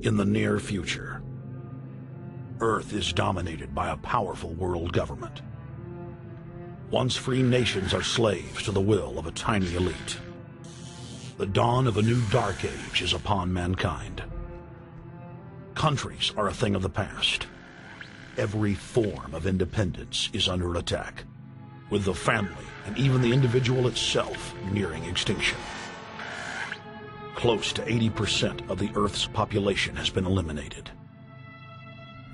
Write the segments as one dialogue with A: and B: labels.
A: in the near future. Earth is dominated by a powerful world government. Once free nations are slaves to the will of a tiny elite. The dawn of a new dark age is upon mankind. Countries are a thing of the past. Every form of independence is under attack, with the family and even the individual itself nearing extinction. Close to 80% of the Earth's population has been eliminated.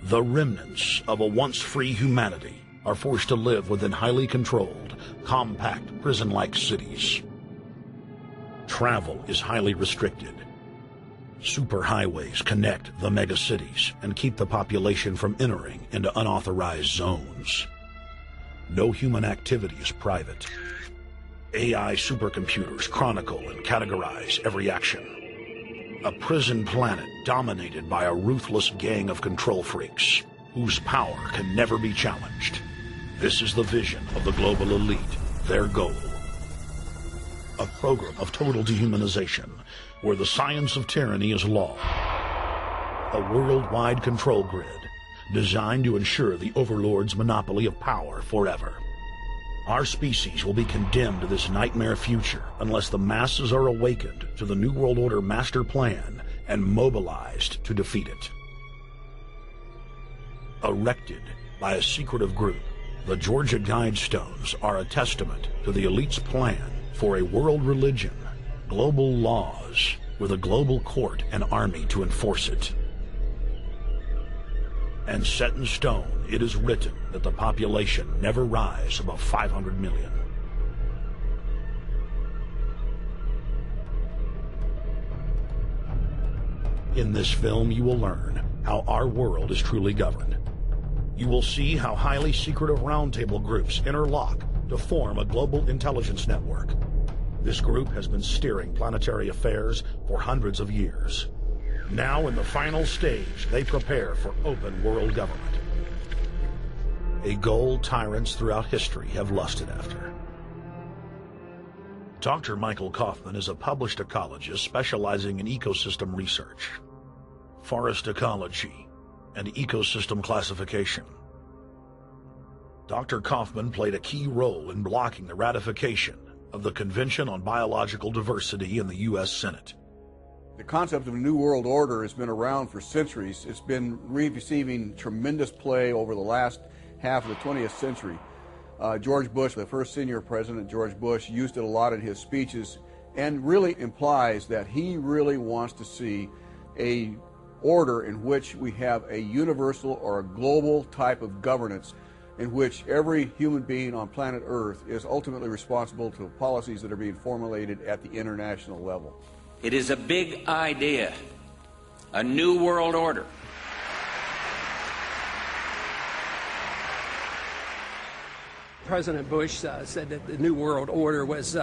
A: The remnants of a once free humanity are forced to live within highly controlled, compact, prison-like cities. Travel is highly restricted. Superhighways connect the megacities and keep the population from entering into unauthorized zones. No human activity is private. AI supercomputers chronicle and categorize every action. A prison planet dominated by a ruthless gang of control freaks, whose power can never be challenged. This is the vision of the global elite, their goal. A program of total dehumanization, where the science of tyranny is law. A worldwide control grid, designed to ensure the overlord's monopoly of power forever. Our species will be condemned to this nightmare future unless the masses are awakened to the New World Order master plan and mobilized to defeat it. Erected by a secretive group, the Georgia Guidestones are a testament to the elite's plan for a world religion, global laws, with a global court and army to enforce it. And set in stone, it is written that the population never rise above 500 million. In this film, you will learn how our world is truly governed. You will see how highly secretive roundtable groups interlock to form a global intelligence network. This group has been steering planetary affairs for hundreds of years. Now, in the final stage, they prepare for open world government. A goal tyrants throughout history have lusted after. Dr. Michael Kaufman is a published ecologist specializing in ecosystem research, forest ecology, and ecosystem classification. Dr. Kaufman played a key role in blocking the ratification of the Convention on Biological Diversity in the U.S. Senate.
B: The concept of a new world order has been around for centuries. It's been receiving tremendous play over the last half of the 20th century. George Bush, the first senior president, George Bush, used it a lot in his speeches and really implies that he really wants to see a order in which we have a universal or a global type of governance in which every human being on planet Earth is ultimately responsible to policies that are being formulated at the international level.
C: It is a big idea, a new world order.
D: President Bush said that the New World Order was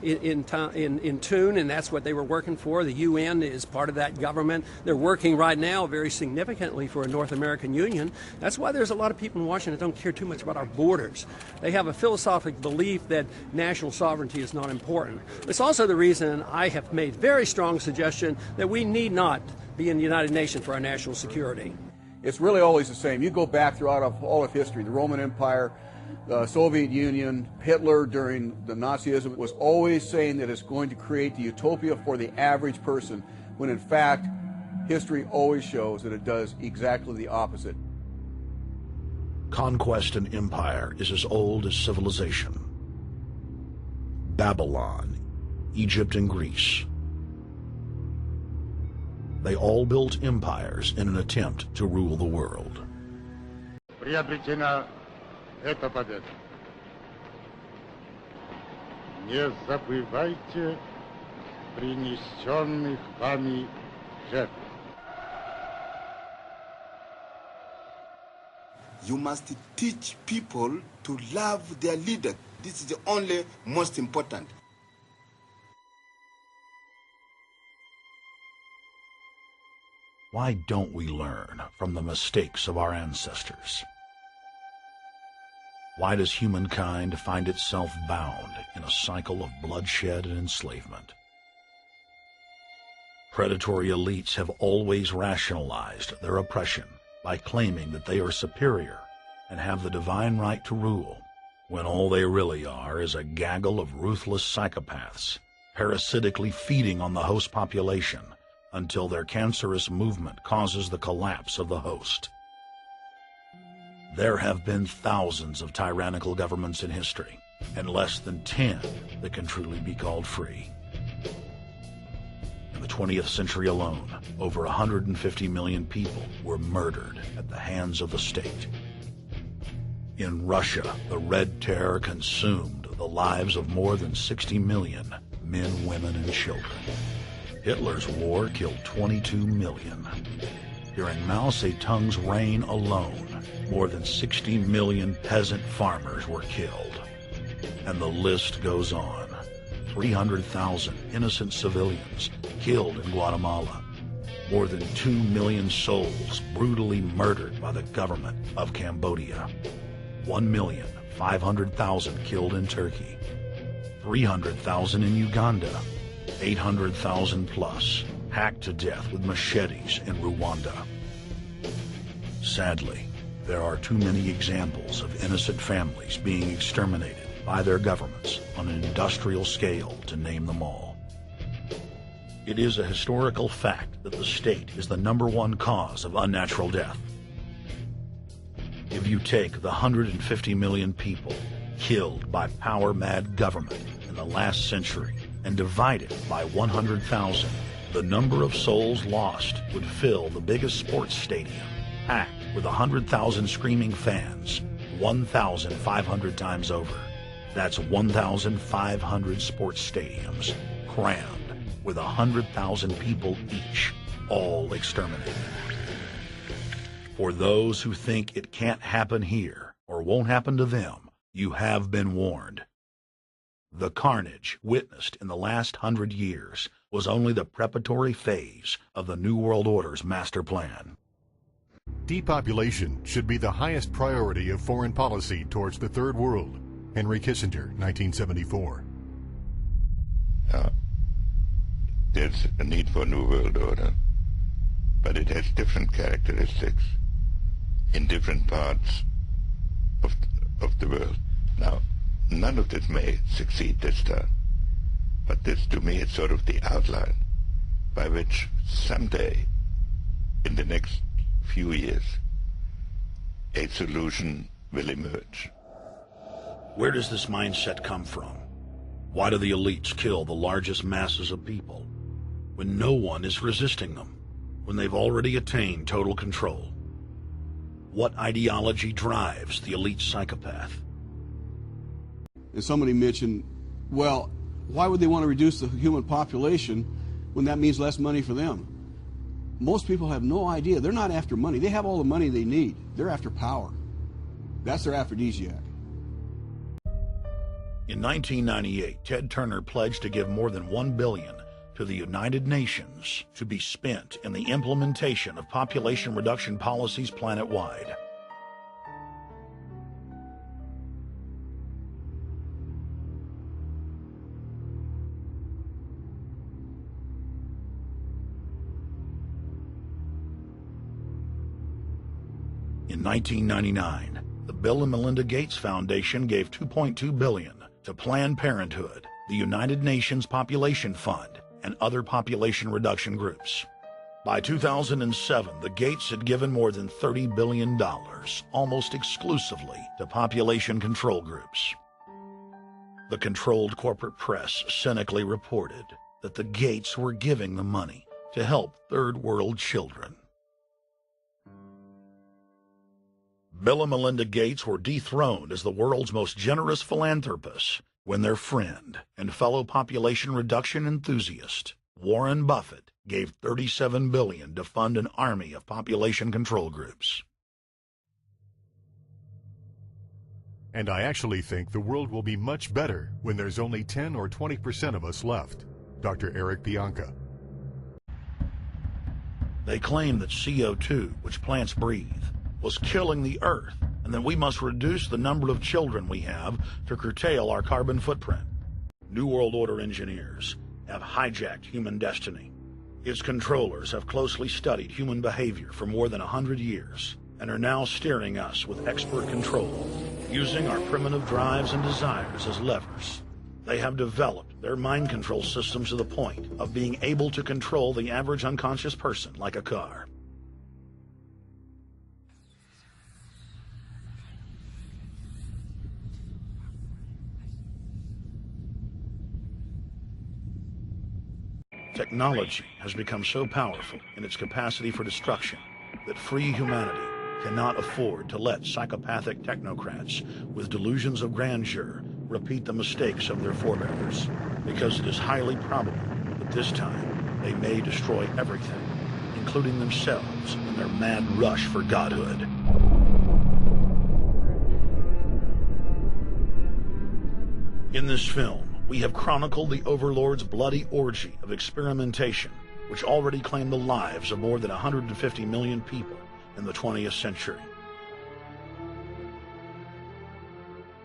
D: in tune, and that's what they were working for. The UN is part of that government. They're working right now very significantly for a North American Union. That's why there's a lot of people in Washington that don't care too much about our borders. They have a philosophic belief that national sovereignty is not important. It's also the reason I have made very strong suggestion that we need not be in the United Nations for our national security.
B: It's really always the same. You go back throughout all of history, the Roman Empire, the Soviet Union, Hitler during the Nazism was always saying that it's going to create the utopia for the average person, when in fact, history always shows that it does exactly the opposite.
A: Conquest and empire is as old as civilization. Babylon, Egypt, and Greece. They all built empires in an attempt to rule the world.
E: Это победа. Не забывайте принесенных вами жертв.
F: You must teach people to love their leader. This is the only most important.
A: Why don't we learn from the mistakes of our ancestors? Why does humankind find itself bound in a cycle of bloodshed and enslavement? Predatory elites have always rationalized their oppression by claiming that they are superior and have the divine right to rule, when all they really are is a gaggle of ruthless psychopaths, parasitically feeding on the host population until their cancerous movement causes the collapse of the host. There have been thousands of tyrannical governments in history, and less than 10 that can truly be called free. In the 20th century alone, over 150 million people were murdered at the hands of the state. In Russia, the Red Terror consumed the lives of more than 60 million men, women, and children. Hitler's war killed 22 million. During Mao Zedong's reign alone, more than 60 million peasant farmers were killed. And the list goes on. 300,000 innocent civilians killed in Guatemala. More than 2 million souls brutally murdered by the government of Cambodia. 1,500,000 killed in Turkey. 300,000 in Uganda. 800,000 plus hacked to death with machetes in Rwanda. Sadly, there are too many examples of innocent families being exterminated by their governments on an industrial scale to name them all. It is a historical fact that the state is the #1 cause of unnatural death. If you take the 150 million people killed by power-mad government in the last century and divide it by 100,000, the number of souls lost would fill the biggest sports stadium, packed with 100,000 screaming fans, 1,500 times over. That's 1,500 sports stadiums, crammed with 100,000 people each, all exterminated. For those who think it can't happen here or won't happen to them, you have been warned. The carnage witnessed in the last 100 years was only the preparatory phase of the New World Order's master plan.
G: Depopulation should be the highest priority of foreign policy towards the Third World. Henry Kissinger, 1974.
H: There's a need for a New World Order, but it has different characteristics in different parts of the world. Now, none of this may succeed this time, but this to me is sort of the outline by which someday, in the next few years, a solution will emerge.
A: Where does this mindset come from? Why do the elites kill the largest masses of people when no one is resisting them, when they've already attained total control? What ideology drives the elite psychopath?
B: And somebody mentioned, well, why would they want to reduce the human population when that means less money for them? Most people have no idea. They're not after money. They have all the money they need. They're after power. That's their aphrodisiac.
A: In 1998, Ted Turner pledged to give more than $1 billion to the United Nations to be spent in the implementation of population reduction policies planet-wide. In 1999, the Bill and Melinda Gates Foundation gave $2.2 billion to Planned Parenthood, the United Nations Population Fund, and other population reduction groups. By 2007, the Gates had given more than $30 billion, almost exclusively to population control groups. The controlled corporate press cynically reported that the Gates were giving the money to help third world children. Bill and Melinda Gates were dethroned as the world's most generous philanthropists when their friend and fellow population reduction enthusiast, Warren Buffett, gave $37 billion to fund an army of population control groups.
G: And I actually think the world will be much better when there's only 10 or 20% of us left. Dr. Eric Bianca.
A: They claim that CO2, which plants breathe, was killing the Earth, and that we must reduce the number of children we have to curtail our carbon footprint. New World Order engineers have hijacked human destiny. Its controllers have closely studied human behavior for more than 100 years and are now steering us with expert control, using our primitive drives and desires as levers. They have developed their mind control systems to the point of being able to control the average unconscious person like a car. Technology has become so powerful in its capacity for destruction that free humanity cannot afford to let psychopathic technocrats with delusions of grandeur repeat the mistakes of their forebears, because it is highly probable that this time they may destroy everything, including themselves in their mad rush for godhood. In this film, we have chronicled the Overlord's bloody orgy of experimentation, which already claimed the lives of more than 150 million people in the 20th century.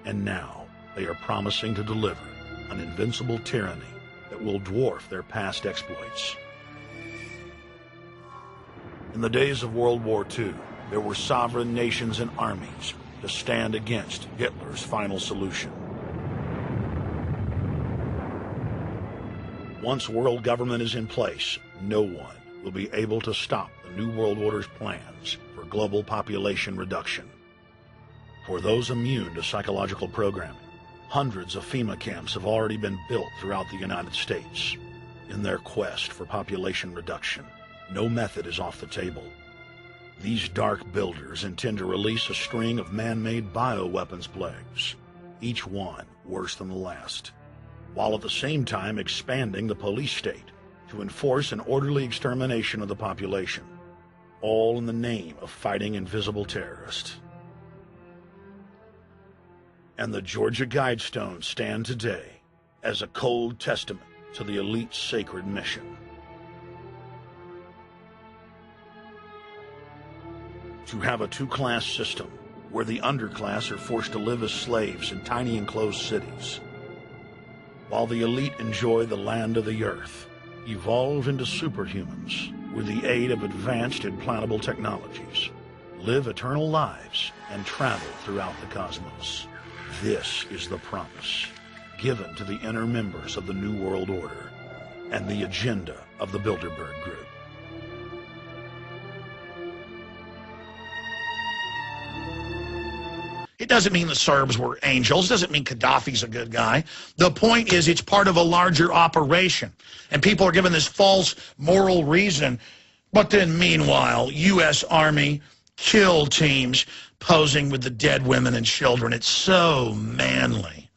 A: And now, they are promising to deliver an invincible tyranny that will dwarf their past exploits. In the days of World War II, there were sovereign nations and armies to stand against Hitler's final solution. Once world government is in place, no one will be able to stop the New World Order's plans for global population reduction. For those immune to psychological programming, hundreds of FEMA camps have already been built throughout the United States. In their quest for population reduction, no method is off the table. These dark builders intend to release a string of man-made bioweapons plagues, each one worse than the last, while at the same time expanding the police state to enforce an orderly extermination of the population, all in the name of fighting invisible terrorists. And the Georgia Guidestones stand today as a cold testament to the elite's sacred mission. To have a two-class system where the underclass are forced to live as slaves in tiny enclosed cities, while the elite enjoy the land of the earth, evolve into superhumans with the aid of advanced implantable technologies, live eternal lives, and travel throughout the cosmos. This is the promise given to the inner members of the New World Order and the agenda of the Bilderberg Group.
I: It doesn't mean the Serbs were angels. It doesn't mean Gaddafi's a good guy. The point is it's part of a larger operation. And people are given this false moral reason. But then meanwhile, U.S. Army kill teams posing with the dead women and children. It's so manly.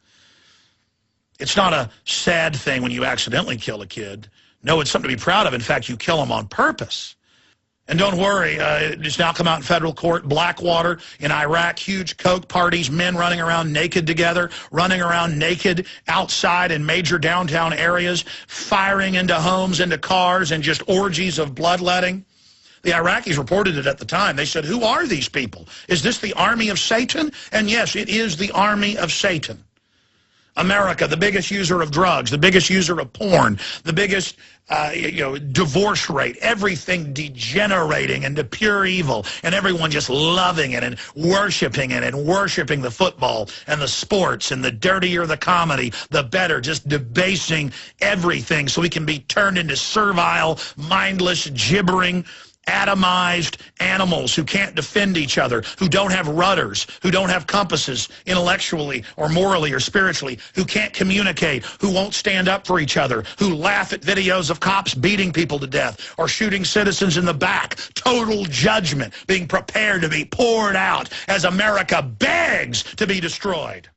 I: It's not a sad thing when you accidentally kill a kid. No, it's something to be proud of. In fact, you kill them on purpose. And don't worry, it's now come out in federal court, Blackwater in Iraq, huge coke parties, men running around naked together, running around naked outside in major downtown areas, firing into homes, into cars, and just orgies of bloodletting. The Iraqis reported it at the time. They said, who are these people? Is this the army of Satan? And yes, it is the army of Satan. America, the biggest user of drugs, the biggest user of porn, the biggest divorce rate, everything degenerating into pure evil, and everyone just loving it and worshiping the football and the sports, and the dirtier the comedy, the better, just debasing everything so we can be turned into servile, mindless, gibbering, atomized animals who can't defend each other, who don't have rudders, who don't have compasses intellectually or morally or spiritually, who can't communicate, who won't stand up for each other, who laugh at videos of cops beating people to death or shooting citizens in the back. Total judgment being prepared to be poured out as America begs to be destroyed.